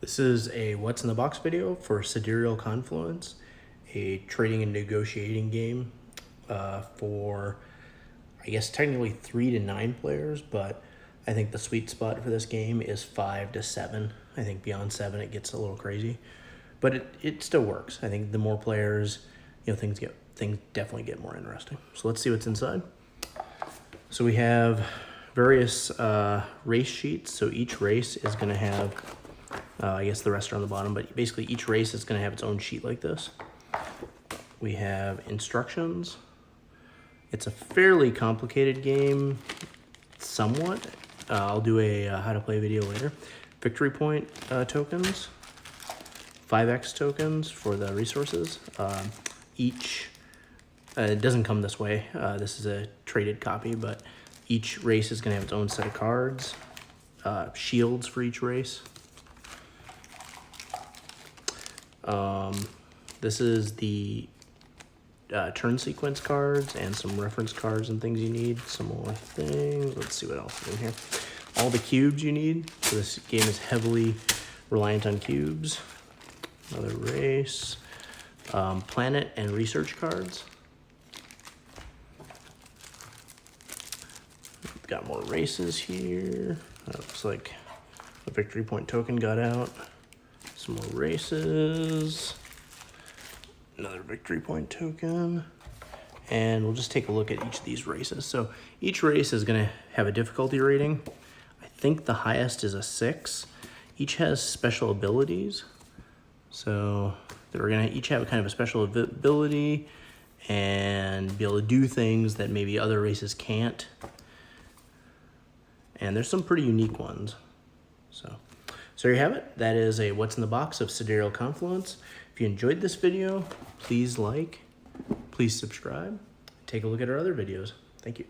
This is a what's in the box video for Sidereal Confluence, a trading and negotiating game for, I guess, technically 3 to 9 players, but I think the sweet spot for this game is 5 to 7. I think beyond 7 it gets a little crazy, but it still works. I think the more players, things definitely get more interesting. So let's see what's inside. So we have various race sheets. So each race is going to have, I guess the rest are on the bottom, but basically each race is going to have its own sheet like this. We have instructions. It's a fairly complicated game, somewhat. I'll do a how to play video later. Victory point tokens, 5x tokens for the resources. It doesn't come this way. This is a traded copy, but each race is going to have its own set of cards. Shields for each race. This is the turn sequence cards and some reference cards and things you need. Some more things. Let's see what else is in here. All the cubes you need. So this game is heavily reliant on cubes. Another race. Planet and research cards. Got more races here. Looks like a victory point token got out. Some more races. Another victory point token. And we'll just take a look at each of these races. So each race is going to have a difficulty rating. I think the highest is a 6. Each has special abilities. So they're going to each have kind of a special ability and be able to do things that maybe other races can't. And there's some pretty unique ones. So there you have it. That is a what's in the box of Sidereal Confluence. If you enjoyed this video, please like, please subscribe, take a look at our other videos. Thank you.